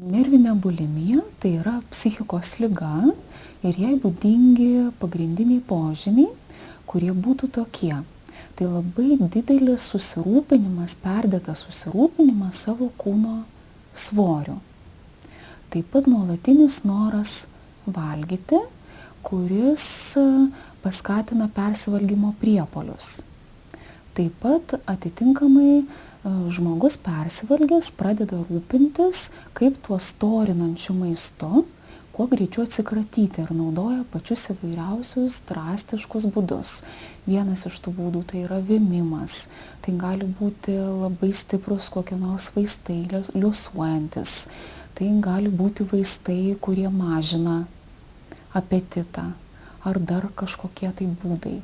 Nervinė bulimija tai yra psichikos liga ir jai būdingi pagrindiniai požymiai, kurie būtų tokie. Tai labai didelis susirūpinimas, perdėtas susirūpinimas savo kūno svoriu. Taip pat nuolatinis noras valgyti, kuris paskatina persivalgymo priepuolius. Taip pat atitinkamai žmogus persivalgęs pradeda rūpintis, kaip tuo storinančiu maistu, kuo greičiau atsikratyti ir naudoja pačius įvairiausius drastiškus būdus. Vienas iš tų būdų tai yra vėmimas, tai gali būti labai stiprus kokie nors vaistai liuosuojantis, tai gali būti vaistai, kurie mažina apetitą ar dar kažkokie tai būdai.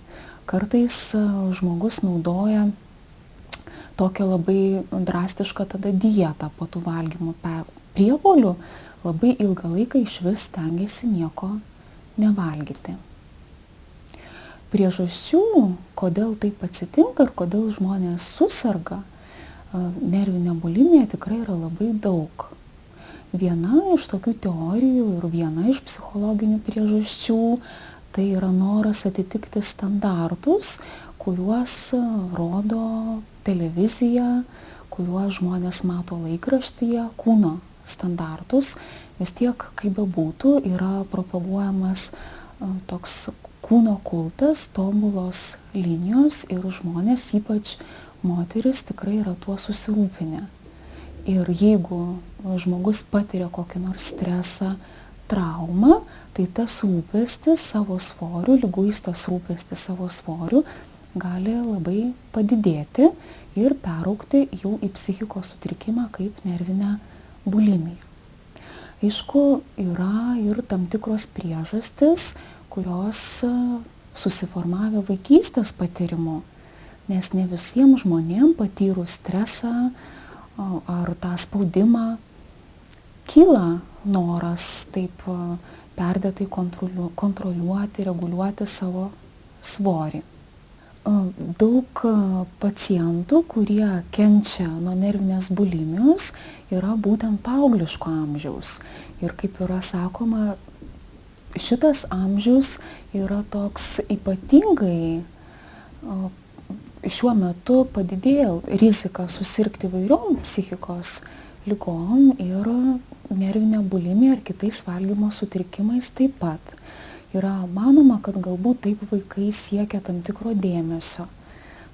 Kartais žmogus naudoja tokią labai drastišką tada dietą po tų valgymų priepuolių, labai ilgą laiką išvis stengiasi nieko nevalgyti. Priežasčių, kodėl taip atsitinka ir kodėl žmonės suserga nervinę bulimiją, tikrai yra labai daug. Viena iš tokių teorijų ir viena iš psichologinių priežasčių tai yra noras atitikti standartus, kuriuos rodo televizija, kuriuos žmonės mato laikraštyje, kūno standartus. Vis tiek, kaip bebūtų, yra propaguojamas toks kūno kultas, tobulos linijos ir žmonės, ypač moteris, tikrai yra tuo susirūpinę. Ir jeigu žmogus patiria kokį nors stresą, traumą, tai tas rūpestis savo svoriu, liguistas rūpestis savo svoriu gali labai padidėti ir peraugti jau į psichikos sutrikimą kaip nervinę bulimiją. Aišku, yra ir tam tikros priežastis, kurios susiformavę vaikystės patyrimu, nes ne visiems žmonėms patyrus stresą ar tą spaudimą kyla noras taip perdėtai kontroliuoti, reguliuoti savo svorį. Daug pacientų, kurie kenčia nuo nervinės bulimijos, yra būtent paaugliško amžiaus. Ir kaip yra sakoma, šitas amžius yra toks ypatingai, šiuo metu padidėjo rizika susirgti įvairiom psichikos ligom ir nervinė bulimija ir kitais valgymo sutrikimais taip pat. Yra manoma, kad galbūt taip vaikai siekia tam tikro dėmesio.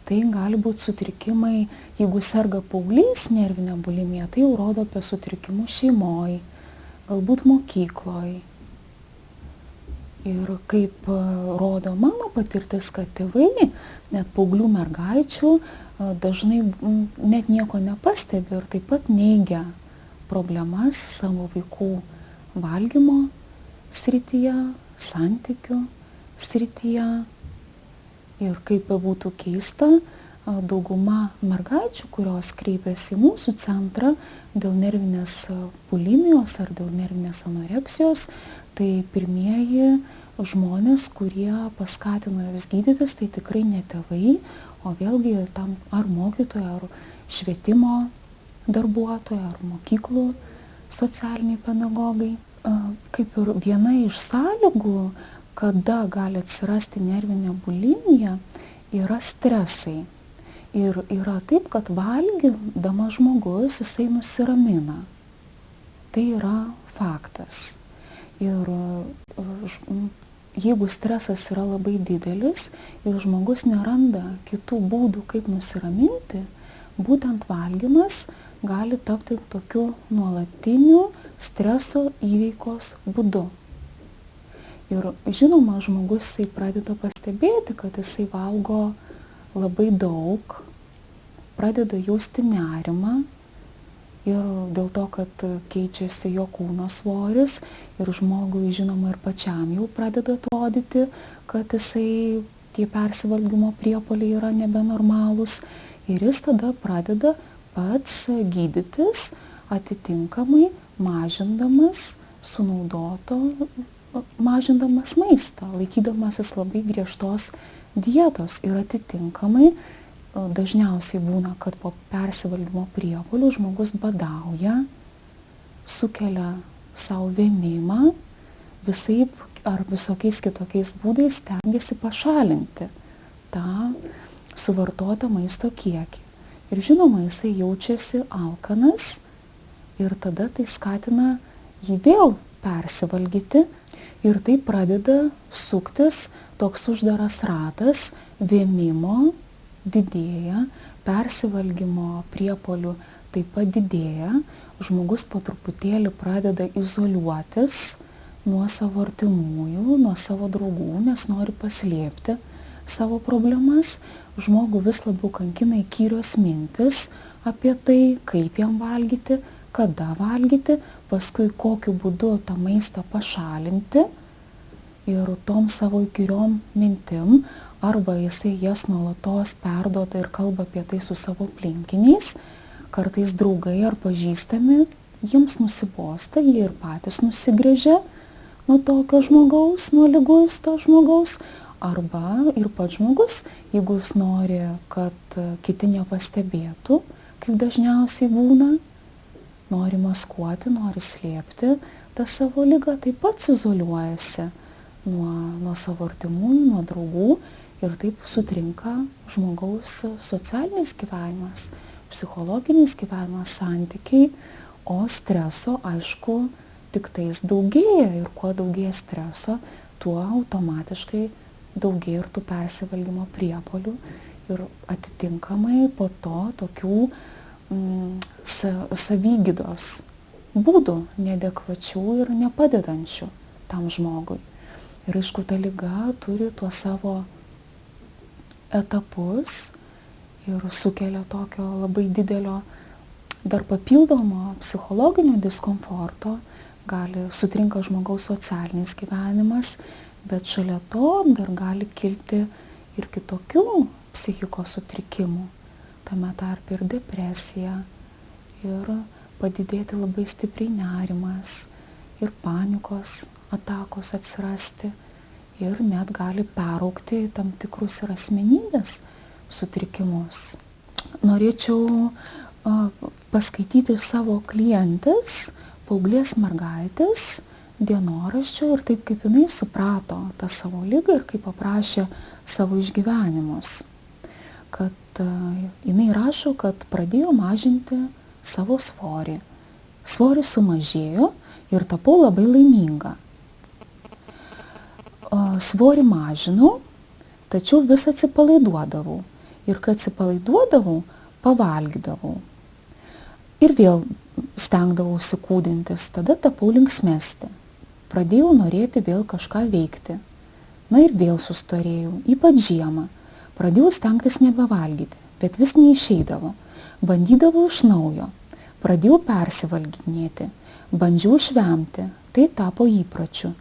Tai gali būti sutrikimai, jeigu serga paauglys nervinė bulimija, tai jau rodo apie sutrikimus šeimoj, galbūt mokykloj. Ir kaip rodo mano patirtis, kad tėvai, net paauglių mergaičių, dažnai net nieko nepastebi ir taip pat neigia problemas savo vaikų valgymo srityje, santykių srityje. Ir kaip bebūtų keista, dauguma mergaičių, kurios kreipiasi į mūsų centrą dėl nervinės bulimijos ar dėl nervinės anoreksijos, tai pirmieji žmonės, kurie paskatino jos gydytis, tai tikrai ne tėvai, o vėlgi tam ar mokytojai, ar švietimo darbuotojai, ar mokyklų socialiniai pedagogai. Kaip ir viena iš sąlygų, kada gali atsirasti nervinė bulimija, yra stresai. Ir yra taip, kad valgydamas žmogus, jisai nusiramina. Tai yra faktas. Ir jeigu stresas yra labai didelis ir žmogus neranda kitų būdų, kaip nusiraminti, būtent valgymas gali tapti tokiu nuolatiniu streso įveikos būdu. Ir žinoma, žmogus jisai pradeda pastebėti, kad jisai valgo labai daug, pradeda jausti nerimą ir dėl to, kad keičiasi jo kūno svoris ir žmogui, žinoma, ir pačiam jau pradeda atrodyti, kad jisai tie persivalgymo priepuoliai yra nebenormalūs ir jis tada pradeda pats gydytis atitinkamai mažindamas maistą, laikydamasis labai griežtos dietos ir atitinkamai dažniausiai būna, kad po persivalgymo priepuolių žmogus badauja, sukelia savo vėmimą, visaip ar visokiais kitokiais būdais stengiasi pašalinti tą suvartotą maisto kiekį. Ir žinoma, jisai jaučiasi alkanas ir tada tai skatina jį vėl persivalgyti ir tai pradeda suktis toks uždaras ratas, vėmimo didėja, persivalgymo priepuolių taip pat didėja, žmogus po truputėlį pradeda izoliuotis nuo savo artimųjų, nuo savo draugų, nes nori paslėpti savo problemas, žmogų vis labiau kankina įkyrios mintis apie tai, kaip jam valgyti, kada valgyti, paskui kokiu būdu tą maistą pašalinti ir tom savo įkyriom mintim, arba jisai jas nuolatos perduoda ir kalba apie tai su savo aplinkiniais, kartais draugai ar pažįstami, jiems nusibosta, jie ir patys nusigręžia nuo tokio žmogaus, nuo liguisto žmogaus, arba ir pats žmogus, jeigu jis nori, kad kiti nepastebėtų, kaip dažniausiai būna, nori maskuoti, nori slėpti tą savo ligą, taip pat izoliuojasi nuo savo artimųjų, nuo draugų ir taip sutrinka žmogaus socialinis gyvenimas, psichologinis gyvenimas, santykiai, o streso, aišku, tik tais daugėja ir kuo daugėja streso, tuo automatiškai daugėja ir tų persivalgymo priepuolių ir atitinkamai po to tokių savigydos būdų neadekvačių ir nepadedančių tam žmogui. Ir aišku, ta liga turi tuos savo etapus ir sukelia tokio labai didelio dar papildomo psichologinio diskomforto, gali sutrinka žmogaus socialinis gyvenimas, bet šalia to dar gali kilti ir kitokių psichikos sutrikimų, tame tarpe ir depresija, ir padidėti labai stipriai nerimas, ir panikos atakos atsirasti, ir net gali peraugti į tam tikrus ir asmenybės sutrikimus. Norėčiau paskaityti savo klientės, paauglės mergaitės, dienoraščio ir taip, kaip jinai suprato tą savo ligą ir kaip paprašė savo išgyvenimus. Kad jinai rašo, kad pradėjo mažinti savo svorį. Svoris sumažėjo ir tapau labai laiminga. Svorį mažinau, tačiau vis atsipalaiduodavau. Ir kad atsipalaiduodavau, pavalgydavau. Ir vėl stengdavausi kūdintis, tada tapau linksmesnė. Pradėjau norėti vėl kažką veikti. Na ir vėl sustorėjau, ypač žiemą. Pradėjau stengtis nebevalgyti, bet vis neišeidavo. Bandydavau iš naujo. Pradėjau persivalginėti. Bandžiau švemti, tai tapo įpročiu.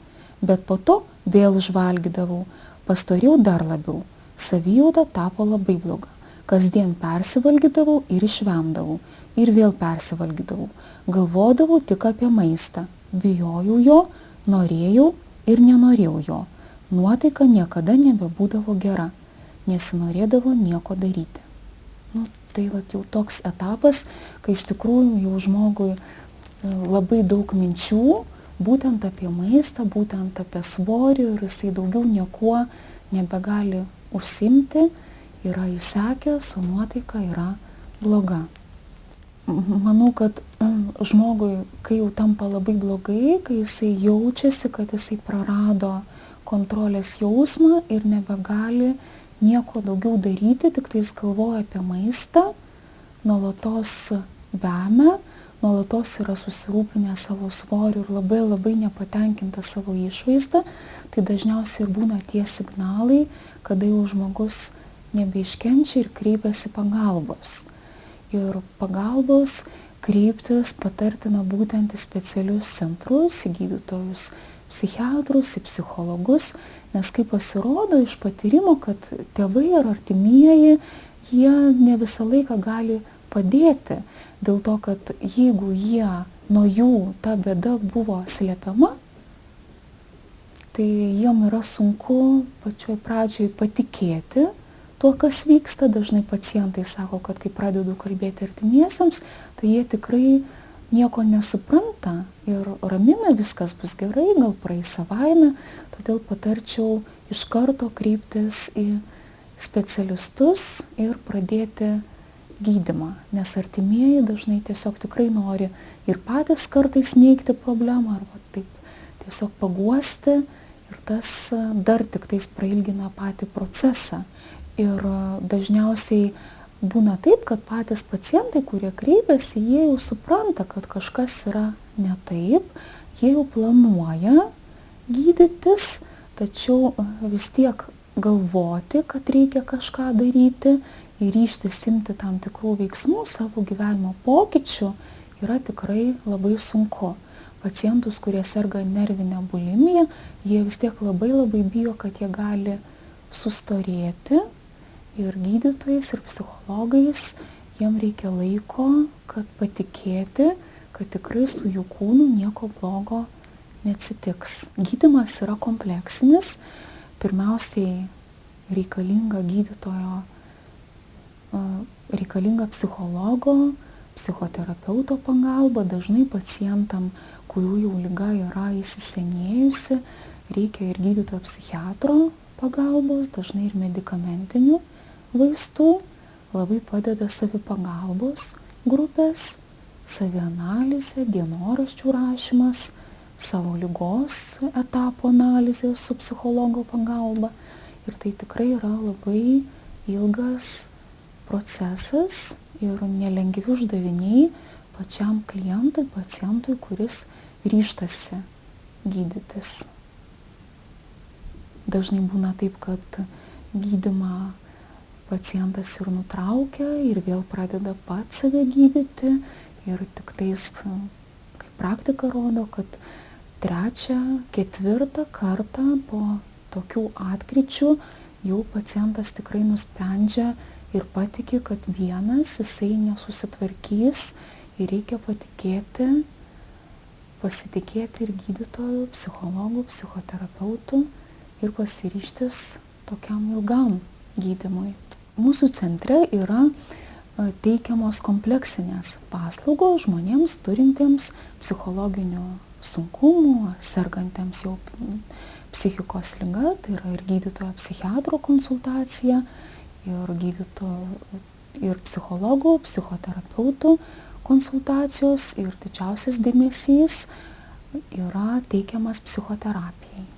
Bet po to vėl užvalgydavau, pastorėjau dar labiau. Savijauta tapo labai bloga. Kasdien persivalgydavau ir išvemdavau. Ir vėl persivalgydavau. Galvodavau tik apie maistą. Bijojau jo, norėjau ir nenorėjau jo. Nuotaika niekada nebebūdavo gera. Nesinorėdavo nieko daryti. Tai jau toks etapas, kai iš tikrųjų jau žmogui labai daug minčių, būtent apie maistą, būtent apie svorį ir jisai daugiau niekuo nebegali užsiimti, yra įsekęs, o nuotaika yra bloga. Manau, kad žmogui, kai jau tampa labai blogai, kai jisai jaučiasi, kad jisai prarado kontrolės jausmą ir nebegali nieko daugiau daryti, tik tais galvoja apie maistą, nuolatos vemia, nuolatos yra susirūpinę savo svoriu ir labai labai nepatenkinta savo išvaizda, tai dažniausiai ir būna tie signalai, kada jau žmogus nebeiškenčia ir kreipiasi pagalbos. Ir pagalbos kreiptis patartina būtent į specialius centrus, į gydytojus, psichiatrus, į psichologus, nes kaip pasirodo iš patyrimo, kad tėvai ar artimieji, jie ne visą laiką gali padėti, dėl to, kad jeigu jie nuo jų ta bėda buvo slepiama, tai jiem yra sunku pačioj pradžioj patikėti tuo, kas vyksta. Dažnai pacientai sako, kad kai pradedu kalbėti artimiesiems, tai jie tikrai nieko nesupranta rimta ir ramina, viskas bus gerai, gal praeis savaime, todėl patarčiau iš karto kreiptis į specialistus ir pradėti gydymą, nes artimieji dažnai tiesiog tikrai nori ir patys kartais neigti problemą arba taip tiesiog paguosti ir tas dar tik tais prailgina patį procesą. Ir dažniausiai būna taip, kad patys pacientai, kurie kreipiasi, jie jau supranta, kad kažkas yra ne taip, jie jau planuoja gydytis, tačiau vis tiek galvoti, kad reikia kažką daryti ir ryžtis imti tam tikrų veiksmų savo gyvenimo pokyčių yra tikrai labai sunku. Pacientus, kurie serga nervinę bulimiją, jie vis tiek labai bijo, kad jie gali sustorėti ir gydytojais, ir psichologais jiem reikia laiko, kad patikėti, kad tikrai su jų kūnu nieko blogo neatsitiks. Gydymas yra kompleksinis, pirmiausiai reikalinga gydytojo, reikalinga psichologo, psichoterapeuto pagalba, dažnai pacientam, kurių jau liga yra įsisenėjusi, reikia ir gydytojo psichiatro pagalbos, dažnai ir medikamentinių vaistų, labai padeda savipagalbos grupės, savianalizė, dienoraščių rašymas, savo ligos etapo analizė su psichologo pagalba. Ir tai tikrai yra labai ilgas procesas ir nelengvi uždaviniai pačiam klientui, pacientui, kuris ryžtasi gydytis. Dažnai būna taip, kad gydymą pacientas ir nutraukia ir vėl pradeda pats save gydyti ir tik tais, kaip praktika rodo, kad 3., 4. kartą po tokių atkryčių jau pacientas tikrai nusprendžia ir patiki, kad vienas jisai nesusitvarkys ir reikia pasitikėti ir gydytojų, psichologų, psichoterapeutų ir pasiryžtis tokiam ilgam gydymui. Mūsų centre yra teikiamos kompleksinės paslaugos žmonėms turintiems psichologinių sunkumų ar sergantiems jau psichikos liga, tai yra ir gydytojo psichiatro konsultacija, ir psichologų, psichoterapeutų konsultacijos ir didžiausias dėmesys yra teikiamas psichoterapijai.